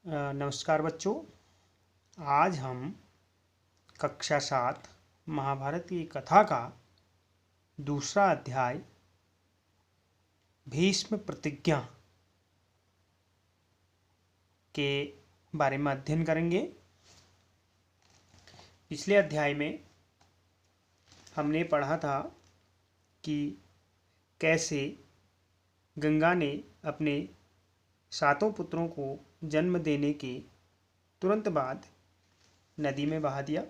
नमस्कार बच्चों। आज हम कक्षा 7 महाभारत की कथा का दूसरा अध्याय भीष्म प्रतिज्ञा के बारे में अध्ययन करेंगे। पिछले अध्याय में हमने पढ़ा था कि कैसे गंगा ने अपने 7 पुत्रों को जन्म देने के तुरंत बाद नदी में बहा दिया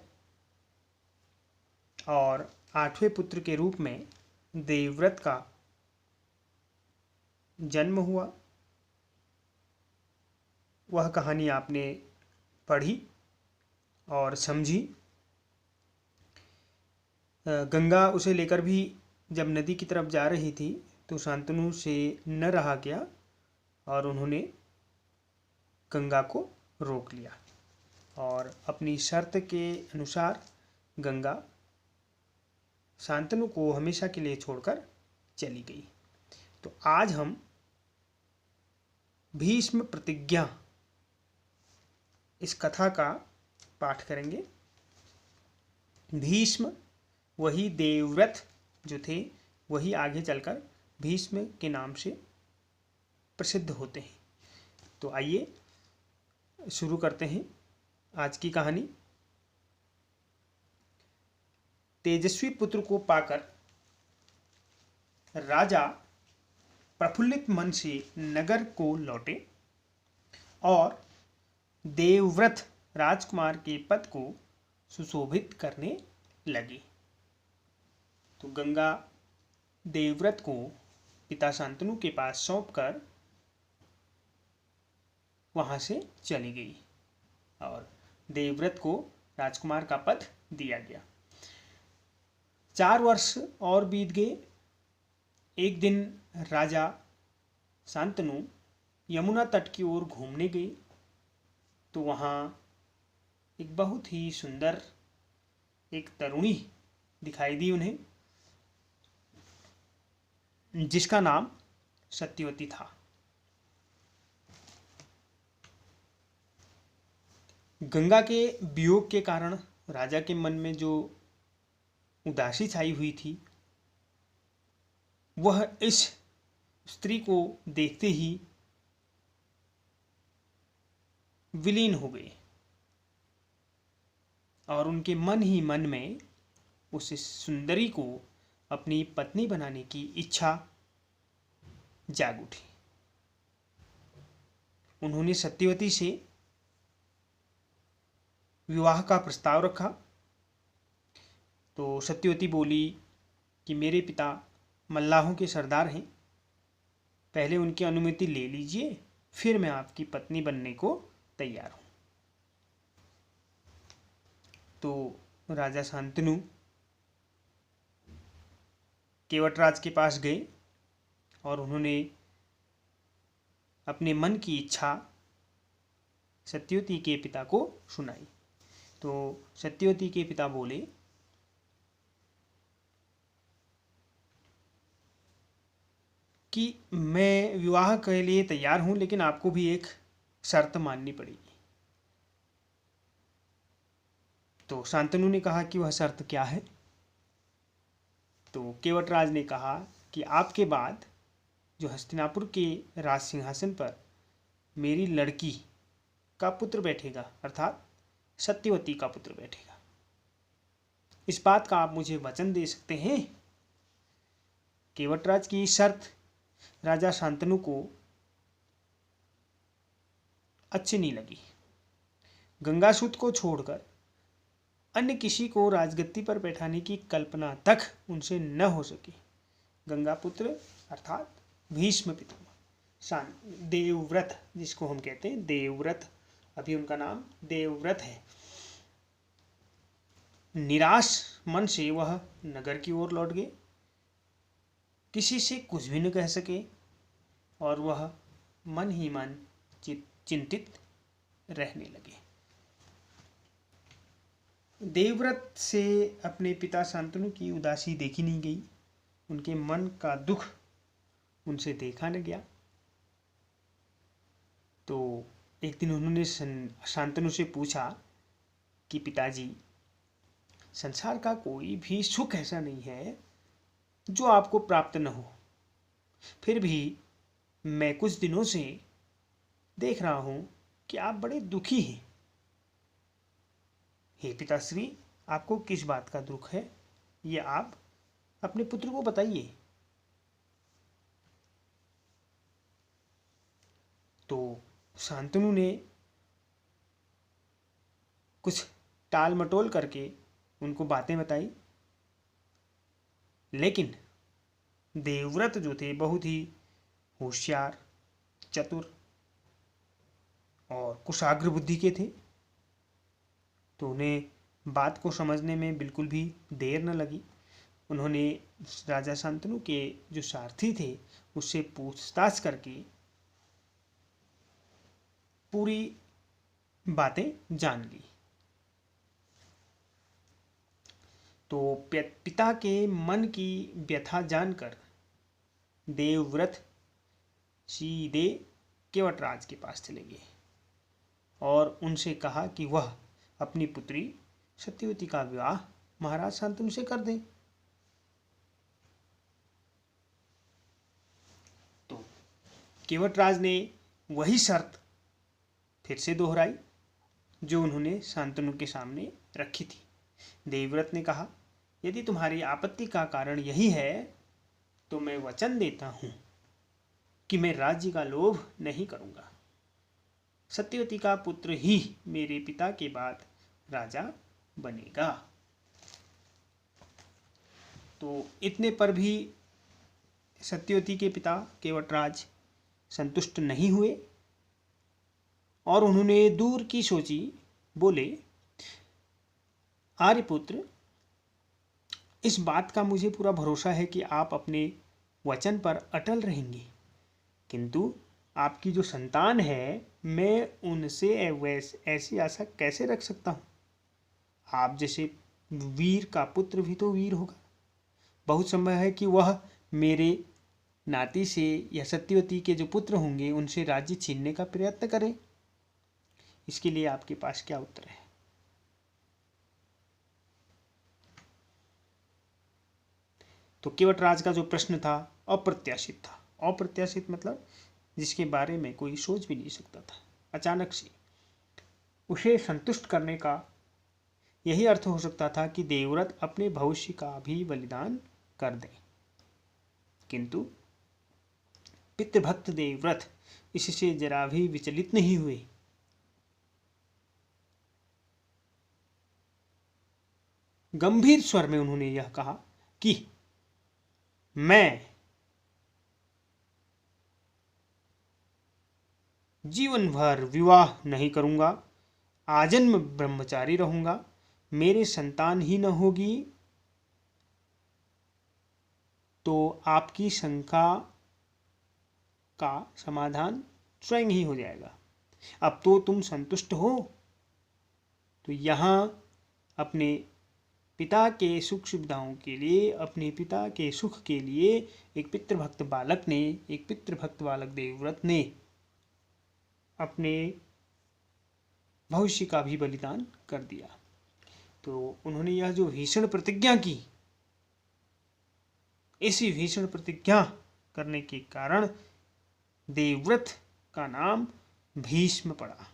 और 8वें पुत्र के रूप में देवव्रत का जन्म हुआ। वह कहानी आपने पढ़ी और समझी। गंगा उसे लेकर भी जब नदी की तरफ जा रही थी तो शांतनु से न रहा गया और उन्होंने गंगा को रोक लिया और अपनी शर्त के अनुसार गंगा शांतनु को हमेशा के लिए छोड़कर चली गई। तो आज हम भीष्म प्रतिज्ञा इस कथा का पाठ करेंगे। भीष्म वही देवव्रत जो थे वही आगे चलकर भीष्म के नाम से प्रसिद्ध होते हैं। तो आइए शुरू करते हैं आज की कहानी। तेजस्वी पुत्र को पाकर राजा प्रफुल्लित मन से नगर को लौटे और देवव्रत राजकुमार के पद को सुशोभित करने लगे। तो गंगा देवव्रत को पिता शांतनु के पास सौंपकर वहां से चली गई और देवव्रत को राजकुमार का पद दिया गया। 4 वर्ष और बीत गए। एक दिन राजा शांतनु यमुना तट की ओर घूमने गए तो वहाँ एक बहुत ही सुंदर एक तरुणी दिखाई दी उन्हें, जिसका नाम सत्यवती था। गंगा के वियोग के कारण राजा के मन में जो उदासी छाई हुई थी वह इस स्त्री को देखते ही विलीन हो गए और उनके मन ही मन में उस सुंदरी को अपनी पत्नी बनाने की इच्छा जाग उठी। उन्होंने सत्यवती से विवाह का प्रस्ताव रखा तो सत्यवती बोली कि मेरे पिता मल्लाहों के सरदार हैं, पहले उनकी अनुमति ले लीजिए, फिर मैं आपकी पत्नी बनने को तैयार हूं। तो राजा शांतनु केवटराज के पास गए और उन्होंने अपने मन की इच्छा सत्यवती के पिता को सुनाई। तो सत्यवती के पिता बोले कि मैं विवाह के लिए तैयार हूं, लेकिन आपको भी एक शर्त माननी पड़ेगी। तो शांतनु ने कहा कि वह शर्त क्या है। तो केवटराज ने कहा कि आपके बाद जो हस्तिनापुर के राज सिंहासन पर मेरी लड़की का पुत्र बैठेगा, अर्थात सत्यवती का पुत्र बैठेगा, इस बात का आप मुझे वचन दे सकते हैं। केवटराज की शर्त राजा शांतनु को अच्छी नहीं लगी। गंगासूत को छोड़कर अन्य किसी को राजगद्दी पर बैठाने की कल्पना तक उनसे न हो सकी। गंगापुत्र अर्थात भीष्म पितामह देवव्रत, जिसको हम कहते हैं देवव्रत, अभी उनका नाम देवव्रत है, निराश मन से वह नगर की ओर लौट गए। किसी से कुछ भी न कह सके और वह मन ही मन चिंतित रहने लगे। देवव्रत से अपने पिता शांतनु की उदासी देखी नहीं गई, उनके मन का दुख उनसे देखा न गया। तो एक दिन उन्होंने शांतनु से पूछा कि पिताजी, संसार का कोई भी सुख ऐसा नहीं है जो आपको प्राप्त न हो, फिर भी मैं कुछ दिनों से देख रहा हूं कि आप बड़े दुखी हैं। हे पिताश्री, आपको किस बात का दुख है, ये आप अपने पुत्र को बताइए। तो शांतनु ने कुछ टाल मटोल करके उनको बातें बताई, लेकिन देवव्रत जो थे बहुत ही होशियार, चतुर और कुशाग्र बुद्धि के थे, तो उन्हें बात को समझने में बिल्कुल भी देर न लगी। उन्होंने राजा शांतनु के जो सारथी थे उससे पूछताछ करके पूरी बातें जान ली। तो पिता के मन की व्यथा जानकर देवव्रत सीधे केवटराज के पास चले गए और उनसे कहा कि वह अपनी पुत्री सत्यवती का विवाह महाराज शांतनु से कर दें। तो केवटराज ने वही शर्त फिर से दोहराई जो उन्होंने शांतनु के सामने रखी थी। देवव्रत ने कहा, यदि तुम्हारी आपत्ति का कारण यही है तो मैं वचन देता हूं कि मैं राज्य का लोभ नहीं करूंगा। सत्यवती का पुत्र ही मेरे पिता के बाद राजा बनेगा। तो इतने पर भी सत्यवती के पिता केवटराज संतुष्ट नहीं हुए और उन्होंने दूर की सोची। बोले, आर्यपुत्र, इस बात का मुझे पूरा भरोसा है कि आप अपने वचन पर अटल रहेंगे, किंतु आपकी जो संतान है, मैं उनसे ऐसी आशा कैसे रख सकता हूँ। आप जैसे वीर का पुत्र भी तो वीर होगा। बहुत संभव है कि वह मेरे नाती से या सत्यवती के जो पुत्र होंगे उनसे राज्य छीनने का प्रयत्न करें। इसके लिए आपके पास क्या उत्तर है? तो केवटराज का जो प्रश्न था अप्रत्याशित था। अप्रत्याशित मतलब जिसके बारे में कोई सोच भी नहीं सकता था। अचानक से उसे संतुष्ट करने का यही अर्थ हो सकता था कि देवव्रत अपने भविष्य का भी बलिदान कर दें, किंतु पितृभक्त देवव्रत इससे जरा भी विचलित नहीं हुए। गंभीर स्वर में उन्होंने यह कहा कि मैं जीवन भर विवाह नहीं करूंगा, आजन्म ब्रह्मचारी रहूंगा, मेरे संतान ही न होगी तो आपकी शंका का समाधान स्वयं ही हो जाएगा। अब तो तुम संतुष्ट हो। तो यहाँ अपने पिता के सुख सुविधाओं के लिए, अपने पिता के सुख के लिए एक पितृभक्त बालक देवव्रत ने अपने भविष्य का भी बलिदान कर दिया। तो उन्होंने यह जो भीषण प्रतिज्ञा की, इसी भीषण प्रतिज्ञा करने के कारण देवव्रत का नाम भीष्म पड़ा।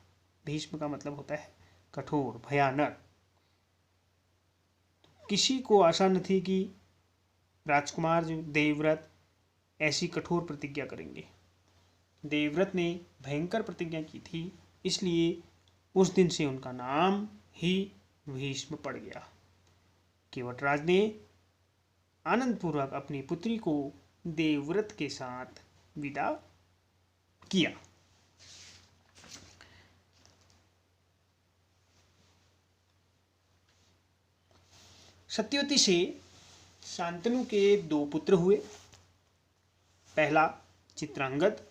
भीष्म का मतलब होता है कठोर, भयानक। किसी को आशा न थी कि राजकुमार जो देवव्रत ऐसी कठोर प्रतिज्ञा करेंगे। देवव्रत ने भयंकर प्रतिज्ञा की थी, इसलिए उस दिन से उनका नाम ही भीष्म पड़ गया। केवटराज ने आनंदपूर्वक अपनी पुत्री को देवव्रत के साथ विदा किया। सत्यवती से शांतनु के दो पुत्र हुए। पहला चित्रांगद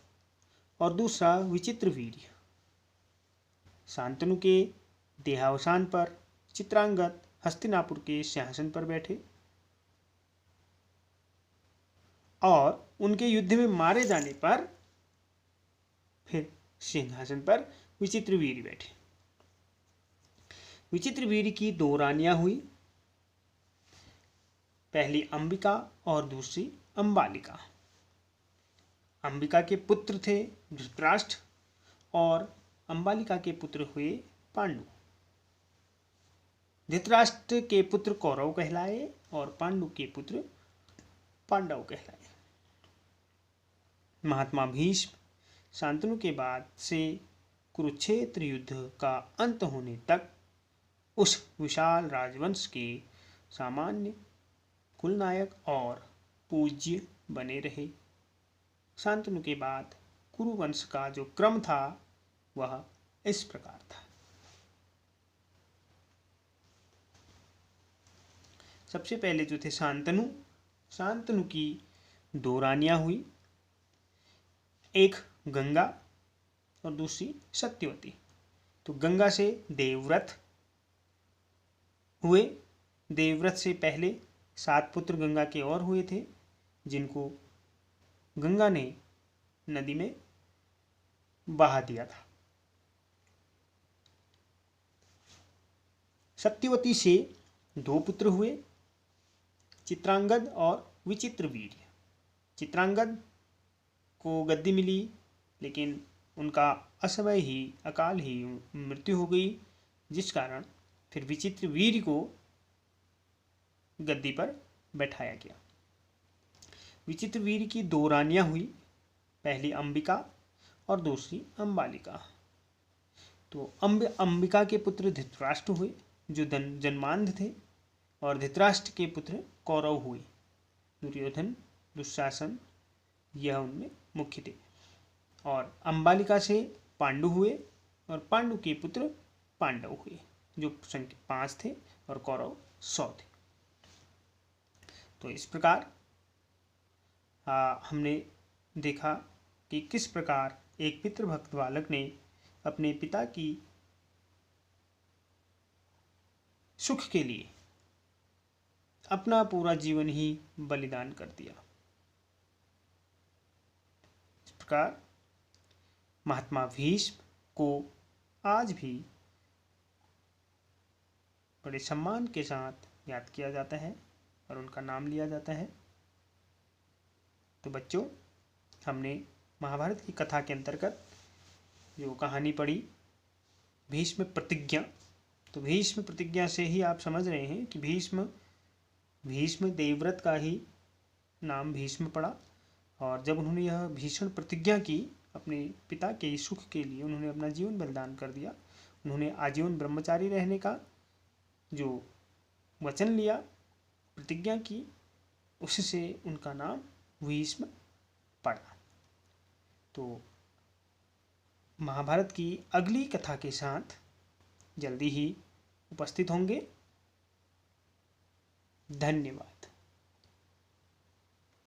और दूसरा विचित्रवीर्य। शांतनु के देहावसान पर चित्रांगद हस्तिनापुर के सिंहासन पर बैठे और उनके युद्ध में मारे जाने पर फिर सिंहासन पर विचित्रवीर्य बैठे। विचित्रवीर्य की 2 रानियां हुई, पहली अंबिका और दूसरी अंबालिका। अंबिका के पुत्र थे धृतराष्ट्र और अंबालिका के पुत्र हुए पांडु। धृतराष्ट्र के पुत्र कौरव कहलाए और पांडु के पुत्र पांडव कहलाए। महात्मा भीष्म शांतनु के बाद से कुरुक्षेत्र युद्ध का अंत होने तक उस विशाल राजवंश के सामान्य कुलनायक और पूज्य बने रहे। शांतनु के बाद कुरुवंश का जो क्रम था वह इस प्रकार था। सबसे पहले जो थे शांतनु। शांतनु की 2 रानियां हुई, एक गंगा और दूसरी सत्यवती। तो गंगा से देवव्रत हुए। देवव्रत से पहले 7 पुत्र गंगा के और हुए थे, जिनको गंगा ने नदी में बहा दिया था। सत्यवती से 2 पुत्र हुए, चित्रांगद और विचित्रवीर्य। चित्रांगद को गद्दी मिली, लेकिन उनका असमय ही अकाल ही मृत्यु हो गई, जिस कारण फिर विचित्रवीर्य को गद्दी पर बैठाया गया। विचित्रवीर्य की 2 रानियां हुई, पहली अंबिका और दूसरी अंबालिका। तो अंबिका के पुत्र धृतराष्ट्र हुए, जो जन्मांध थे, और धृतराष्ट्र के पुत्र कौरव हुए। दुर्योधन, दुशासन, यह उनमें मुख्य थे। और अंबालिका से पांडु हुए और पांडु के पुत्र पांडव हुए, जो संख्या 5 थे और कौरव 100 थे। तो इस प्रकार हमने देखा कि किस प्रकार एक पितृभक्त बालक ने अपने पिता की सुख के लिए अपना पूरा जीवन ही बलिदान कर दिया। इस प्रकार महात्मा भीष्म को आज भी बड़े सम्मान के साथ याद किया जाता है और उनका नाम लिया जाता है। तो बच्चों, हमने महाभारत की कथा के अंतर्गत जो कहानी पढ़ी भीष्म प्रतिज्ञा, तो भीष्म प्रतिज्ञा से ही आप समझ रहे हैं कि भीष्म देवव्रत का ही नाम भीष्म पड़ा। और जब उन्होंने यह भीषण प्रतिज्ञा की अपने पिता के सुख के लिए, उन्होंने अपना जीवन बलिदान कर दिया। उन्होंने आजीवन ब्रह्मचारी रहने का जो वचन लिया, प्रतिज्ञा की, उससे उनका नाम भीष्म पड़ा। तो महाभारत की अगली कथा के साथ जल्दी ही उपस्थित होंगे। धन्यवाद।